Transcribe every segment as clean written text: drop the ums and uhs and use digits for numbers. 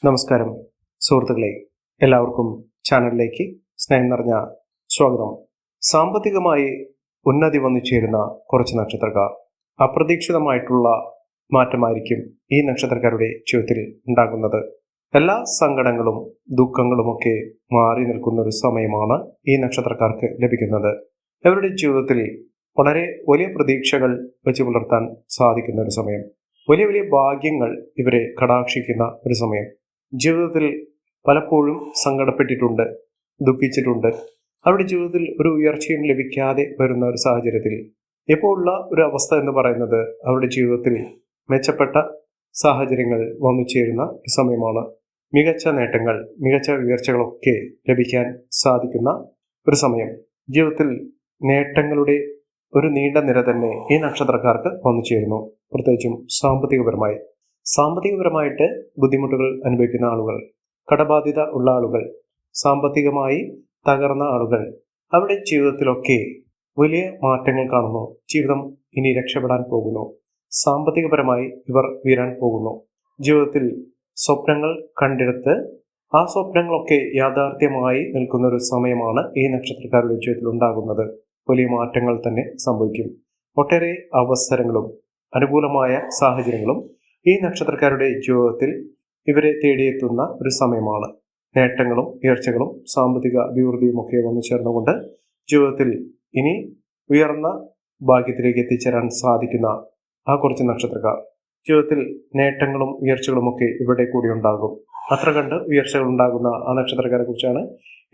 നമസ്കാരം സുഹൃത്തുക്കളെ, എല്ലാവർക്കും ചാനലിലേക്ക് സ്നേഹം നിറഞ്ഞ സ്വാഗതം. സാമ്പത്തികമായി ഉന്നതി വന്നു ചേരുന്ന കുറച്ച് നക്ഷത്രക്കാർ, അപ്രതീക്ഷിതമായിട്ടുള്ള മാറ്റമായിരിക്കും ഈ നക്ഷത്രക്കാരുടെ ജീവിതത്തിൽ ഉണ്ടാകുന്നത്. എല്ലാ സങ്കടങ്ങളും ദുഃഖങ്ങളുമൊക്കെ മാറി നിൽക്കുന്ന ഒരു സമയമാണ് ഈ നക്ഷത്രക്കാർക്ക് ലഭിക്കുന്നത്. അവരുടെ ജീവിതത്തിൽ വളരെ വലിയ പ്രതീക്ഷകൾ വെച്ച് പുലർത്താൻ സാധിക്കുന്ന ഒരു സമയം, വലിയ വലിയ ഭാഗ്യങ്ങൾ ഇവരെ കടാക്ഷിക്കുന്ന ഒരു സമയം. ജീവിതത്തിൽ പലപ്പോഴും സങ്കടപ്പെട്ടിട്ടുണ്ട്, ദുഃഖിച്ചിട്ടുണ്ട്. അവരുടെ ജീവിതത്തിൽ ഒരു ഉയർച്ചയും ലഭിക്കാതെ വരുന്ന ഒരു സാഹചര്യത്തിൽ ഇപ്പോൾ ഉള്ള ഒരു അവസ്ഥ എന്ന് പറയുന്നത് അവരുടെ ജീവിതത്തിൽ മെച്ചപ്പെട്ട സാഹചര്യങ്ങൾ വന്നു ചേരുന്ന ഒരു സമയമാണ്. മികച്ച നേട്ടങ്ങൾ, മികച്ച ഉയർച്ചകളൊക്കെ ലഭിക്കാൻ സാധിക്കുന്ന ഒരു സമയം. ജീവിതത്തിൽ നേട്ടങ്ങളുടെ ഒരു നീണ്ട നിര തന്നെ ഈ നക്ഷത്രക്കാർക്ക് വന്നു ചേരുന്നു. പ്രത്യേകിച്ചും സാമ്പത്തികപരമായിട്ട് ബുദ്ധിമുട്ടുകൾ അനുഭവിക്കുന്ന ആളുകൾ, കടബാധ്യത ഉള്ള ആളുകൾ, സാമ്പത്തികമായി തകർന്ന ആളുകൾ, അവരുടെ ജീവിതത്തിലൊക്കെ വലിയ മാറ്റങ്ങൾ കാണുന്നു. ജീവിതം ഇനി രക്ഷപ്പെടാൻ പോകുന്നു. സാമ്പത്തികപരമായി ഇവർ വീരാൻ പോകുന്നു. ജീവിതത്തിൽ സ്വപ്നങ്ങൾ കണ്ടെടുത്ത് ആ സ്വപ്നങ്ങളൊക്കെ യാഥാർത്ഥ്യമായി നിൽക്കുന്ന ഒരു സമയമാണ് ഈ നക്ഷത്രക്കാരുടെ ജീവിതത്തിൽ ഉണ്ടാകുന്നത്. വലിയ മാറ്റങ്ങൾ തന്നെ സംഭവിക്കും. ഒട്ടേറെ അവസരങ്ങളും അനുകൂലമായ സാഹചര്യങ്ങളും ഈ നക്ഷത്രക്കാരുടെ ജീവിതത്തിൽ ഇവരെ തേടിയെത്തുന്ന ഒരു സമയമാണ്. നേട്ടങ്ങളും ഉയർച്ചകളും സാമ്പത്തിക അഭിവൃദ്ധിയും ഒക്കെ വന്നു ചേർന്നുകൊണ്ട് ജീവിതത്തിൽ ഇനി ഉയർന്ന ഭാഗ്യത്തിലേക്ക് എത്തിച്ചേരാൻ സാധിക്കുന്ന ആ കുറച്ച് നക്ഷത്രക്കാർ, ജീവിതത്തിൽ നേട്ടങ്ങളും ഉയർച്ചകളും ഒക്കെ ഇവിടെ കൂടി ഉണ്ടാകും. അത്ര കണ്ട് ഉയർച്ചകൾ ഉണ്ടാകുന്ന ആ നക്ഷത്രക്കാരെ കുറിച്ചാണ്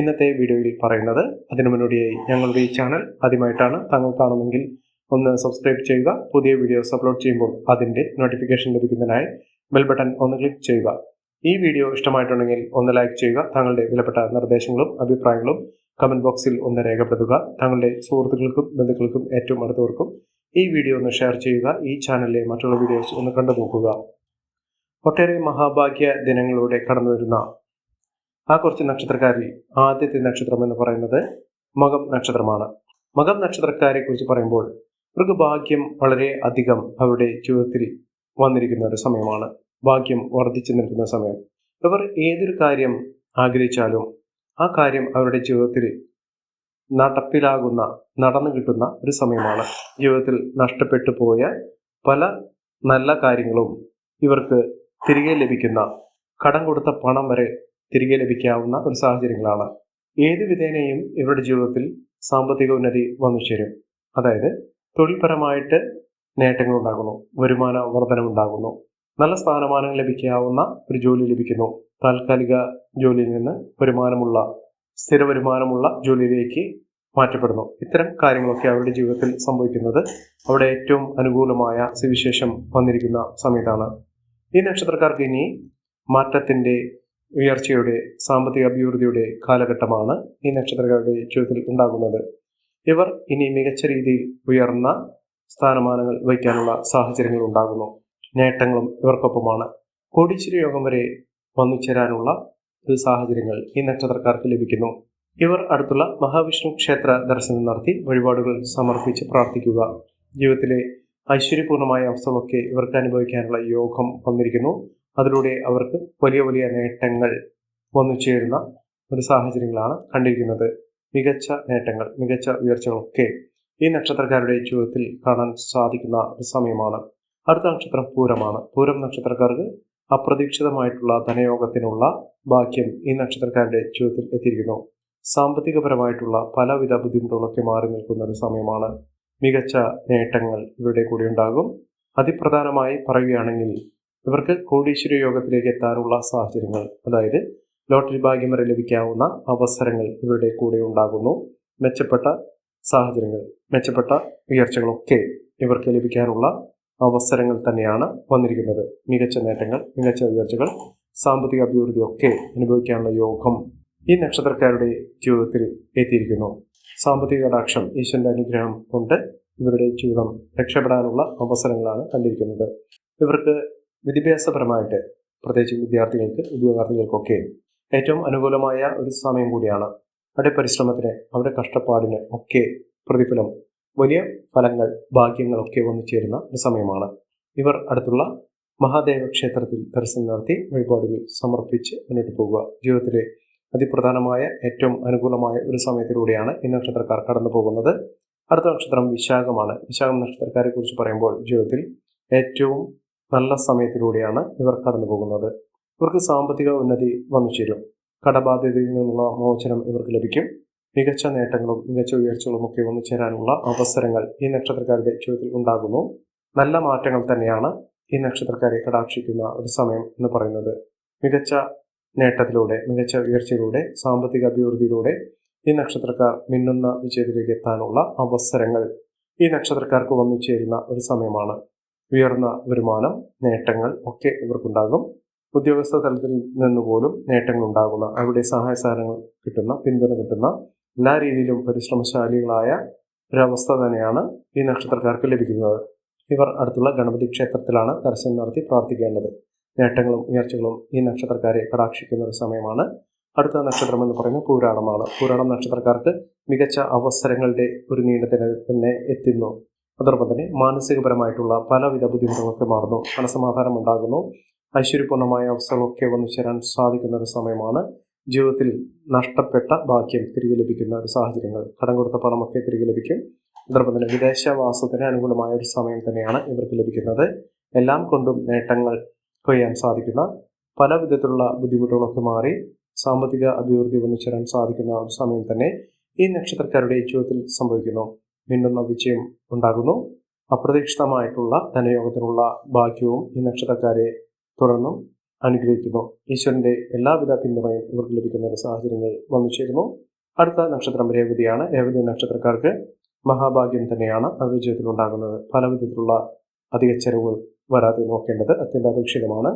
ഇന്നത്തെ വീഡിയോയിൽ പറയുന്നത്. അതിനു മുന്നോടിയായി ഞങ്ങളുടെ ഈ ചാനൽ ആദ്യമായിട്ടാണ് താങ്കൾ കാണുമെങ്കിൽ ഒന്ന് സബ്സ്ക്രൈബ് ചെയ്യുക. പുതിയ വീഡിയോസ് അപ്ലോഡ് ചെയ്യുമ്പോൾ അതിൻ്റെ നോട്ടിഫിക്കേഷൻ ലഭിക്കുന്നതിനായി ബെൽ ബട്ടൺ ഒന്ന് ക്ലിക്ക് ചെയ്യുക. ഈ വീഡിയോ ഇഷ്ടമായിട്ടുണ്ടെങ്കിൽ ഒന്ന് ലൈക്ക് ചെയ്യുക. താങ്കളുടെ വിലപ്പെട്ട നിർദ്ദേശങ്ങളും അഭിപ്രായങ്ങളും കമന്റ് ബോക്സിൽ ഒന്ന് രേഖപ്പെടുത്തുക. താങ്കളുടെ സുഹൃത്തുക്കൾക്കും ബന്ധുക്കൾക്കും ഏറ്റവും അടുത്തവർക്കും ഈ വീഡിയോ ഒന്ന് ഷെയർ ചെയ്യുക. ഈ ചാനലിലെ മറ്റുള്ള വീഡിയോസ് ഒന്ന് കണ്ടു നോക്കുക. ഒട്ടേറെ മഹാഭാഗ്യ ദിനങ്ങളിലൂടെ കടന്നു വരുന്ന ആ കുറച്ച് നക്ഷത്രക്കാരിൽ ആദ്യത്തെ നക്ഷത്രം എന്ന് പറയുന്നത് മകം നക്ഷത്രമാണ്. മകം നക്ഷത്രക്കാരെ കുറിച്ച് പറയുമ്പോൾ ഇവർക്ക് ഭാഗ്യം വളരെ അധികം അവരുടെ ജീവിതത്തിൽ വന്നിരിക്കുന്ന ഒരു സമയമാണ്. ഭാഗ്യം വർദ്ധിച്ചു നിൽക്കുന്ന സമയം. ഇവർ ഏതൊരു കാര്യം ആഗ്രഹിച്ചാലും ആ കാര്യം അവരുടെ ജീവിതത്തിൽ നടന്നു കിട്ടുന്ന ഒരു സമയമാണ്. ജീവിതത്തിൽ നഷ്ടപ്പെട്ടു പോയ പല നല്ല കാര്യങ്ങളും ഇവർക്ക് തിരികെ ലഭിക്കുന്ന, കടം കൊടുത്ത പണം വരെ തിരികെ ലഭിക്കാവുന്ന ഒരു സാഹചര്യങ്ങളാണ്. ഏതു വിധേനയും ഇവരുടെ ജീവിതത്തിൽ സാമ്പത്തിക ഉന്നതി വന്നു ചേരും. അതായത് തൊഴിൽപരമായിട്ട് നേട്ടങ്ങൾ ഉണ്ടാകുന്നു, വരുമാന വർധനമുണ്ടാകുന്നു, നല്ല സ്ഥാനമാനങ്ങൾ ലഭിക്കാവുന്ന ഒരു ജോലി ലഭിക്കുന്നു. താൽക്കാലിക ജോലിയിൽ നിന്ന് സ്ഥിര വരുമാനമുള്ള ജോലിയിലേക്ക് മാറ്റപ്പെടുന്നു. ഇത്തരം കാര്യങ്ങളൊക്കെ അവരുടെ ജീവിതത്തിൽ സംഭവിക്കുന്നത് അവിടെ ഏറ്റവും അനുകൂലമായ സുവിശേഷം വന്നിരിക്കുന്ന സമയത്താണ്. ഈ നക്ഷത്രക്കാർക്ക് ഇനി മാറ്റത്തിന്റെ, ഉയർച്ചയുടെ, സാമ്പത്തിക അഭിവൃദ്ധിയുടെ കാലഘട്ടമാണ് ഈ നക്ഷത്രക്കാരുടെ ജീവിതത്തിൽ ഉണ്ടാകുന്നത്. ഇവർ ഇനി മികച്ച രീതിയിൽ ഉയർന്ന സ്ഥാനമാനങ്ങൾ വഹിക്കാനുള്ള സാഹചര്യങ്ങൾ ഉണ്ടാകുന്നു. നേട്ടങ്ങളും ഇവർക്കൊപ്പമാണ്. കോടീശ്വര യോഗം വരെ വന്നു ചേരാനുള്ള ഒരു സാഹചര്യങ്ങൾ ഈ നക്ഷത്രക്കാർക്ക് ലഭിക്കുന്നു. ഇവർ അടുത്തുള്ള മഹാവിഷ്ണു ക്ഷേത്ര ദർശനം നടത്തി വഴിപാടുകൾ സമർപ്പിച്ച് പ്രാർത്ഥിക്കുക. ജീവിതത്തിലെ ഐശ്വര്യപൂർണമായ അവസ്ഥകളൊക്കെ ഇവർക്ക് അനുഭവിക്കാനുള്ള യോഗം വന്നിരിക്കുന്നു. അതിലൂടെ അവർക്ക് വലിയ വലിയ നേട്ടങ്ങൾ വന്നു ചേരുന്ന ഒരു സാഹചര്യങ്ങളാണ് കണ്ടിരിക്കുന്നത്. മികച്ച നേട്ടങ്ങൾ, മികച്ച ഉയർച്ചകളൊക്കെ ഈ നക്ഷത്രക്കാരുടെ ജീവിതത്തിൽ കാണാൻ സാധിക്കുന്ന ഒരു സമയമാണ്. അടുത്ത നക്ഷത്രം പൂരമാണ്. പൂരം നക്ഷത്രക്കാർക്ക് അപ്രതീക്ഷിതമായിട്ടുള്ള ധനയോഗത്തിനുള്ള ഭാഗ്യം ഈ നക്ഷത്രക്കാരുടെ ജീവിതത്തിൽ എത്തിയിരിക്കുന്നു. സാമ്പത്തികപരമായിട്ടുള്ള പലവിധ ബുദ്ധിമുട്ടുകളൊക്കെ മാറി നിൽക്കുന്ന ഒരു സമയമാണ്. മികച്ച നേട്ടങ്ങൾ ഇവരുടെ കൂടി ഉണ്ടാകും. അതിപ്രധാനമായി പറയുകയാണെങ്കിൽ ഇവർക്ക് കോടീശ്വര യോഗത്തിലേക്ക് എത്താനുള്ള സാഹചര്യങ്ങൾ, അതായത് ലോട്ടറി ഭാഗ്യം വരെ ലഭിക്കാവുന്ന അവസരങ്ങൾ ഇവരുടെ കൂടെ ഉണ്ടാകുന്നു. മെച്ചപ്പെട്ട സാഹചര്യങ്ങൾ, മെച്ചപ്പെട്ട ഉയർച്ചകളൊക്കെ ഇവർക്ക് ലഭിക്കാനുള്ള അവസരങ്ങൾ തന്നെയാണ് വന്നിരിക്കുന്നത്. മികച്ച നേട്ടങ്ങൾ, മികച്ച ഉയർച്ചകൾ, സാമ്പത്തിക അഭിവൃദ്ധിയൊക്കെ അനുഭവിക്കാനുള്ള യോഗം ഈ നക്ഷത്രക്കാരുടെ ജീവിതത്തിൽ എത്തിയിരിക്കുന്നു. സാമ്പത്തിക കടാക്ഷം, ഈശ്വരന്റെ അനുഗ്രഹം കൊണ്ട് ഇവരുടെ ജീവിതം രക്ഷപ്പെടാനുള്ള അവസരങ്ങളാണ് കണ്ടിരിക്കുന്നത്. ഇവർക്ക് വിദ്യാഭ്യാസപരമായിട്ട്, പ്രത്യേകിച്ച് വിദ്യാർത്ഥികൾക്ക്, ഉദ്യോഗാർത്ഥികൾക്കൊക്കെ ഏറ്റവും അനുകൂലമായ ഒരു സമയം കൂടിയാണ്. അവരുടെ പരിശ്രമത്തിന്, അവരുടെ കഷ്ടപ്പാടിന് ഒക്കെ പ്രതിഫലം, വലിയ ഫലങ്ങൾ, ഭാഗ്യങ്ങളൊക്കെ വന്നു ചേരുന്ന ഒരു സമയമാണ്. ഇവർ അടുത്തുള്ള മഹാദേവ ക്ഷേത്രത്തിൽ ദർശനം നടത്തി വഴിപാടുകൾ സമർപ്പിച്ച് മുന്നോട്ട് പോകുക. ജീവിതത്തിലെ അതിപ്രധാനമായ ഏറ്റവും അനുകൂലമായ ഒരു സമയത്തിലൂടെയാണ് ഈ നക്ഷത്രക്കാർ കടന്നു പോകുന്നത്. അടുത്ത നക്ഷത്രം വിശാഖമാണ്. വിശാഖം നക്ഷത്രക്കാരെ കുറിച്ച് പറയുമ്പോൾ ജീവിതത്തിൽ ഏറ്റവും നല്ല സമയത്തിലൂടെയാണ് ഇവർ കടന്നു പോകുന്നത്. ഇവർക്ക് സാമ്പത്തിക ഉന്നതി വന്നു ചേരും. കടബാധ്യതയിൽ നിന്നുള്ള മോചനം ഇവർക്ക് ലഭിക്കും. മികച്ച നേട്ടങ്ങളും മികച്ച ഉയർച്ചകളും ഒക്കെ വന്നു ചേരാനുള്ള അവസരങ്ങൾ ഈ നക്ഷത്രക്കാരുടെ ജീവിതത്തിൽ ഉണ്ടാകുന്നു. നല്ല മാറ്റങ്ങൾ തന്നെയാണ് ഈ നക്ഷത്രക്കാരെ കടാക്ഷിക്കുന്ന ഒരു സമയം എന്ന് പറയുന്നത്. മികച്ച നേട്ടത്തിലൂടെ, മികച്ച ഉയർച്ചയിലൂടെ, സാമ്പത്തിക അഭിവൃദ്ധിയിലൂടെ ഈ നക്ഷത്രക്കാർ മിന്നുന്ന വിജയത്തിലേക്ക് എത്താനുള്ള അവസരങ്ങൾ ഈ നക്ഷത്രക്കാർക്ക് വന്നു ചേരുന്ന ഒരു സമയമാണ്. ഉയർന്ന വരുമാനം, നേട്ടങ്ങൾ ഒക്കെ ഇവർക്കുണ്ടാകും. ഉദ്യോഗസ്ഥ തലത്തിൽ നിന്നുപോലും നേട്ടങ്ങൾ ഉണ്ടാകുന്ന, അവിടെ സഹായ സഹകരണങ്ങൾ കിട്ടുന്ന, പിന്തുണ കിട്ടുന്ന, എല്ലാ രീതിയിലും പരിശ്രമശാലികളായ ഒരവസ്ഥ തന്നെയാണ് ഈ നക്ഷത്രക്കാർക്ക് ലഭിക്കുന്നത്. ഇവർ അടുത്തുള്ള ഗണപതി ക്ഷേത്രത്തിലാണ് ദർശനം നടത്തി പ്രാർത്ഥിക്കേണ്ടത്. നേട്ടങ്ങളും ഉയർച്ചകളും ഈ നക്ഷത്രക്കാരെ കടാക്ഷിക്കുന്ന ഒരു സമയമാണ്. അടുത്ത നക്ഷത്രം എന്ന് പറയുന്നത് പൂരാടമാണ്. പൂരാടം നക്ഷത്രക്കാർക്ക് മികച്ച അവസരങ്ങളുടെ ഒരു നീണ്ട തിര തന്നെ എത്തുന്നു. അതോടൊപ്പം തന്നെ മാനസികപരമായിട്ടുള്ള പലവിധ ബുദ്ധിമുട്ടുകളൊക്കെ മാറുന്നു. മനസ്സമാധാനം ഉണ്ടാകുന്നു. ഐശ്വര്യപൂർണ്ണമായ അവസ്ഥകളൊക്കെ വന്നു ചേരാൻ സാധിക്കുന്ന ഒരു സമയമാണ്. ജീവിതത്തിൽ നഷ്ടപ്പെട്ട ഭാഗ്യം തിരികെ ലഭിക്കുന്ന ഒരു സാഹചര്യങ്ങൾ, കടം കൊടുത്ത പണമൊക്കെ തിരികെ ലഭിക്കും. അതോടൊപ്പം തന്നെ വിദേശവാസത്തിന് അനുകൂലമായ ഒരു സമയം തന്നെയാണ് ഇവർക്ക് ലഭിക്കുന്നത്. എല്ലാം കൊണ്ടും നേട്ടങ്ങൾ കൊയ്യാൻ സാധിക്കുന്ന, പല വിധത്തിലുള്ള ബുദ്ധിമുട്ടുകളൊക്കെ മാറി സാമ്പത്തിക അഭിവൃദ്ധി വന്നു ചേരാൻ സാധിക്കുന്ന ഒരു സമയം തന്നെ ഈ നക്ഷത്രക്കാരുടെ ജീവിതത്തിൽ സംഭവിക്കുന്നു. മിന്നുന്ന വിജയം ഉണ്ടാകുന്നു. അപ്രതീക്ഷിതമായിട്ടുള്ള ധനയോഗത്തിനുള്ള ഭാഗ്യവും ഈ നക്ഷത്രക്കാരെ തുടർന്നും അനുഗ്രഹിക്കുന്നു. ഈശ്വരന്റെ എല്ലാവിധ പിന്തുണയും ഇവർക്ക് ലഭിക്കുന്ന ഒരു സാഹചര്യങ്ങൾ വന്നു ചേരുന്നു. അടുത്ത നക്ഷത്രം രേവതിയാണ്. രേവതി നക്ഷത്രക്കാർക്ക് മഹാഭാഗ്യം തന്നെയാണ് അവരുടെ ജീവിതത്തിൽ ഉണ്ടാകുന്നത്. പല വിധത്തിലുള്ള അധിക ചെലവുകൾ വരാതെ നോക്കേണ്ടത് അത്യന്താപേക്ഷിതമാണ്.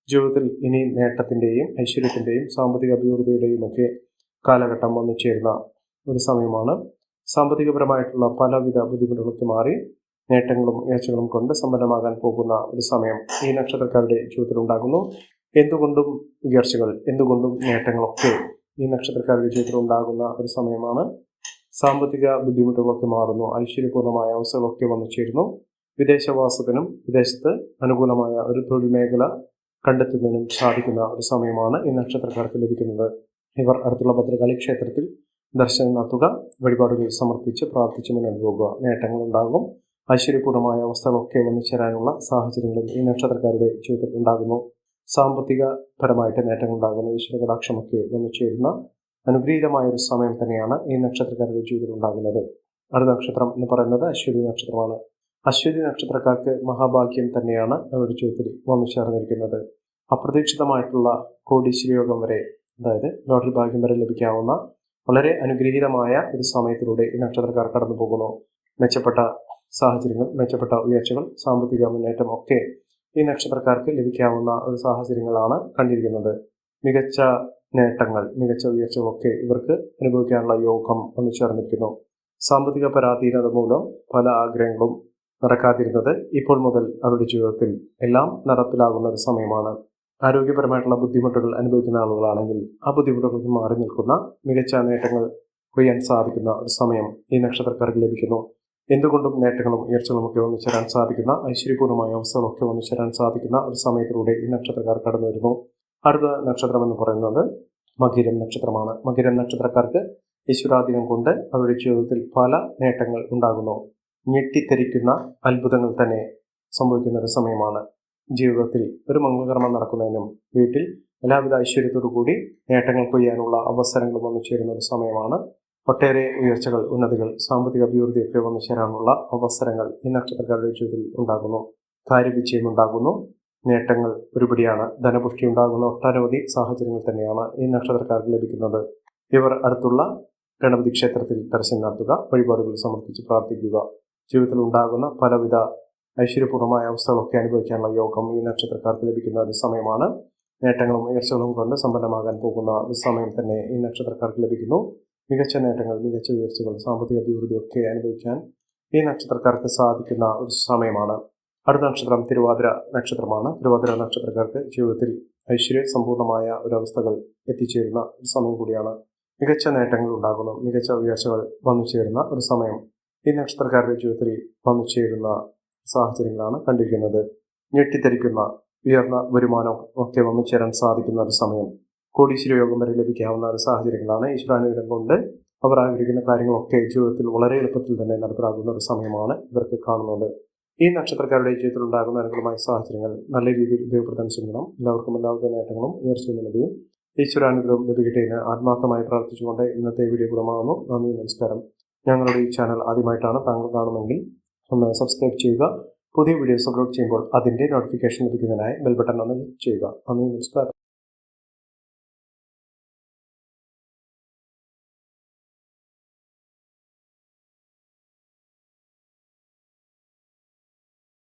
ജീവിതത്തിൽ ഇനി നേട്ടത്തിൻ്റെയും ഐശ്വര്യത്തിൻ്റെയും സാമ്പത്തിക അഭിവൃദ്ധിയുടെയും ഒക്കെ കാലഘട്ടം വന്നു ചേരുന്ന ഒരു സമയമാണ്. സാമ്പത്തികപരമായിട്ടുള്ള പലവിധ ബുദ്ധിമുട്ടുകളൊക്കെ മാറി നേട്ടങ്ങളും ഉയർച്ചകളും കൊണ്ട് സമ്പന്നമാകാൻ പോകുന്ന ഒരു സമയം ഈ നക്ഷത്രക്കാരുടെ ജീവിതത്തിൽ ഉണ്ടാകുന്നു. എന്തുകൊണ്ടും ഉയർച്ചകൾ, എന്തുകൊണ്ടും നേട്ടങ്ങളൊക്കെ ഈ നക്ഷത്രക്കാരുടെ ജീവിതത്തിൽ ഉണ്ടാകുന്ന ഒരു സമയമാണ്. സാമ്പത്തിക ബുദ്ധിമുട്ടുകളൊക്കെ മാറുന്നു. ഐശ്വര്യപൂർണ്ണമായ അവസ്ഥകളൊക്കെ വന്നു ചേരുന്നു. വിദേശവാസത്തിനും വിദേശത്ത് അനുകൂലമായ ഒരു തൊഴിൽ മേഖല കണ്ടെത്തുന്നതിനും സാധിക്കുന്ന ഒരു സമയമാണ് ഈ നക്ഷത്രക്കാർക്ക് ലഭിക്കുന്നത്. ഇവർ അടുത്തുള്ള ഭദ്രകാളി ക്ഷേത്രത്തിൽ ദർശനം നടത്തുക, വഴിപാടുകൾ സമർപ്പിച്ച് പ്രാർത്ഥിച്ച് മുന്നോട്ട് പോകുക. നേട്ടങ്ങൾ ഉണ്ടാകും. ഐശ്വര്യപൂർണ്ണമായ അവസ്ഥകളൊക്കെ വന്നു ചേരാനുള്ള സാഹചര്യങ്ങളും ഈ നക്ഷത്രക്കാരുടെ ജീവിതത്തിൽ ഉണ്ടാകുന്നു. സാമ്പത്തിക പരമായിട്ട് നേട്ടങ്ങൾ ഉണ്ടാകുന്ന, ഈശ്വര കടാക്ഷമൊക്കെ വന്നു ചേരുന്ന അനുഗ്രഹീതമായ ഒരു സമയം തന്നെയാണ് ഈ നക്ഷത്രക്കാരുടെ ജീവിതത്തിൽ ഉണ്ടാകുന്നത്. അടുത്ത നക്ഷത്രം എന്ന് പറയുന്നത് അശ്വതി നക്ഷത്രമാണ്. അശ്വതി നക്ഷത്രക്കാർക്ക് മഹാഭാഗ്യം തന്നെയാണ് അവരുടെ ജീവിതത്തിൽ വന്നു ചേർന്നിരിക്കുന്നത്. അപ്രതീക്ഷിതമായിട്ടുള്ള കോടീശ്വരയോഗം വരെ, അതായത് ലോട്ടറി ഭാഗ്യം വരെ ലഭിക്കാവുന്ന വളരെ അനുഗ്രഹീതമായ ഒരു സമയത്തിലൂടെ ഈ നക്ഷത്രക്കാർ കടന്നു പോകുന്നു. മെച്ചപ്പെട്ട സാഹചര്യങ്ങൾ, മെച്ചപ്പെട്ട ഉയർച്ചകൾ, സാമ്പത്തിക മുന്നേറ്റം ഒക്കെ ഈ നക്ഷത്രക്കാർക്ക് ലഭിക്കാവുന്ന ഒരു സാഹചര്യങ്ങളാണ് കണ്ടിരിക്കുന്നത്. മികച്ച നേട്ടങ്ങൾ, മികച്ച ഉയർച്ചകളൊക്കെ ഇവർക്ക് അനുഭവിക്കാനുള്ള യോഗം വന്നു ചേർന്നിരിക്കുന്നു. സാമ്പത്തിക പരാധീനത മൂലം പല ആഗ്രഹങ്ങളും നടക്കാതിരുന്നത് ഇപ്പോൾ മുതൽ അവരുടെ ജീവിതത്തിൽ എല്ലാം നടപ്പിലാകുന്ന ഒരു സമയമാണ്. ആരോഗ്യപരമായിട്ടുള്ള ബുദ്ധിമുട്ടുകൾ അനുഭവിക്കുന്ന ആളുകളാണെങ്കിൽ ആ ബുദ്ധിമുട്ടുകൾക്ക് മാറി നിൽക്കുന്ന മികച്ച നേട്ടങ്ങൾ കൊയ്യാൻ സാധിക്കുന്ന ഒരു സമയം ഈ നക്ഷത്രക്കാർക്ക് ലഭിക്കുന്നു. എന്തുകൊണ്ടും നേട്ടങ്ങളും ഉയർച്ചകളും ഒക്കെ വന്നു ചേരാൻ സാധിക്കുന്ന, ഐശ്വര്യപൂർണ്ണമായ അവസ്ഥകളൊക്കെ വന്നു ചേരാൻ സാധിക്കുന്ന ഒരു സമയത്തിലൂടെ ഈ നക്ഷത്രക്കാർ കടന്നു വരുന്നു. അടുത്ത നക്ഷത്രം എന്ന് പറയുന്നത് മകരം നക്ഷത്രമാണ്. മകരം നക്ഷത്രക്കാർക്ക് ഈശ്വരാധീനം കൊണ്ട് അവരുടെ ജീവിതത്തിൽ പല നേട്ടങ്ങൾ ഉണ്ടാകുന്നു. ഞെട്ടിത്തെരിക്കുന്ന അത്ഭുതങ്ങൾ തന്നെ സംഭവിക്കുന്ന ഒരു സമയമാണ്. ജീവിതത്തിൽ ഒരു മംഗളകർമ്മം നടക്കുന്നതിനും വീട്ടിൽ എല്ലാവിധ ഐശ്വര്യത്തോടു കൂടി നേട്ടങ്ങൾ കൊയ്യാനുള്ള അവസരങ്ങൾ വന്നു ചേരുന്ന ഒരു സമയമാണ്. ഒട്ടേറെ ഉയർച്ചകൾ, ഉന്നതികൾ, സാമ്പത്തിക അഭിവൃദ്ധിയൊക്കെ വന്നു ചേരാനുള്ള അവസരങ്ങൾ ഈ നക്ഷത്രക്കാരുടെ ജീവിതത്തിൽ ഉണ്ടാകുന്നു. കാര്യവിജയം ഉണ്ടാകുന്നു. നേട്ടങ്ങൾ ഒരുപടിയാണ്. ധനപുഷ്ടി ഉണ്ടാകുന്ന ഒട്ടനവധി സാഹചര്യങ്ങൾ തന്നെയാണ് ഈ നക്ഷത്രക്കാർക്ക് ലഭിക്കുന്നത്. ഇവർ അടുത്തുള്ള ഗണപതി ക്ഷേത്രത്തിൽ ദർശനം നടത്തുക, വഴിപാടുകൾ സമർപ്പിച്ച് പ്രാർത്ഥിക്കുക. ജീവിതത്തിൽ ഉണ്ടാകുന്ന പലവിധ ഐശ്വര്യപൂർണ്ണമായ അവസ്ഥകളൊക്കെ അനുഭവിക്കാനുള്ള യോഗം ഈ നക്ഷത്രക്കാർക്ക് ലഭിക്കുന്ന ഒരു സമയമാണ്. നേട്ടങ്ങളും ഉയർച്ചകളും കൊണ്ട് സമ്പന്നമാകാൻ പോകുന്ന ഒരു സമയം തന്നെ ഈ നക്ഷത്രക്കാർക്ക് ലഭിക്കുന്നു. മികച്ച നേട്ടങ്ങൾ, മികച്ച ഉയർച്ചകൾ, സാമ്പത്തിക അഭിവൃദ്ധിയൊക്കെ അനുഭവിക്കാൻ ഈ നക്ഷത്രക്കാർക്ക് സാധിക്കുന്ന ഒരു സമയമാണ്. അടുത്ത നക്ഷത്രം തിരുവാതിര നക്ഷത്രമാണ്. തിരുവാതിര നക്ഷത്രക്കാർക്ക് ജീവിതത്തിൽ ഐശ്വര്യ സമ്പൂർണ്ണമായ ഒരവസ്ഥകൾ എത്തിച്ചേരുന്ന ഒരു സമയം കൂടിയാണ്. മികച്ച നേട്ടങ്ങൾ ഉണ്ടാകുന്നു. മികച്ച ഉയർച്ചകൾ വന്നു ചേരുന്ന ഒരു സമയം ഈ നക്ഷത്രക്കാരുടെ ജീവിതത്തിൽ വന്നു ചേരുന്ന സാഹചര്യങ്ങളാണ് കണ്ടിരിക്കുന്നത്. ഞെട്ടിത്തെരിക്കുന്ന ഉയർന്ന വരുമാനം ഒക്കെ വന്നു ചേരാൻ സാധിക്കുന്ന ഒരു സമയം, കോടീശ്വര യോഗം വരെ ലഭിക്കാവുന്ന ഒരു സാഹചര്യങ്ങളാണ്. ഈശ്വരാനുഗ്രഹം കൊണ്ട് അവർ ആഗ്രഹിക്കുന്ന കാര്യങ്ങളൊക്കെ ജീവിതത്തിൽ വളരെ എളുപ്പത്തിൽ തന്നെ നടപ്പിലാകുന്ന ഒരു സമയമാണ് ഇവർക്ക് കാണുന്നത്. ഈ നക്ഷത്രക്കാരുടെ ജീവിതത്തിൽ ഉണ്ടാകുന്ന അനുകൂലമായ സാഹചര്യങ്ങൾ നല്ല രീതിയിൽ ഉപയോഗപ്പെടുത്താൻ ശ്രമിക്കണം. എല്ലാവർക്കും എല്ലാവിധ നേട്ടങ്ങളും ഉയർച്ചയും നൽകുകയും ഈശ്വരാനുഗ്രഹം ലഭിക്കട്ടെ എന്ന് ആത്മാർത്ഥമായി പ്രാർത്ഥിച്ചുകൊണ്ട് ഇന്നത്തെ വീഡിയോ പൂർണ്ണമാകുന്നു. നന്ദി, നമസ്കാരം. ഞങ്ങളുടെ ഈ ചാനൽ ആദ്യമായിട്ടാണ് താങ്കൾ കാണുമെങ്കിൽ ഒന്ന് സബ്സ്ക്രൈബ് ചെയ്യുക. പുതിയ വീഡിയോസ് അപ്ലോഡ് ചെയ്യുമ്പോൾ അതിൻ്റെ നോട്ടിഫിക്കേഷൻ ലഭിക്കുന്നതിനായി ബെൽ ബട്ടൺ ഒന്ന് ക്ലിക്ക് ചെയ്യുക. നന്ദി, നമസ്കാരം.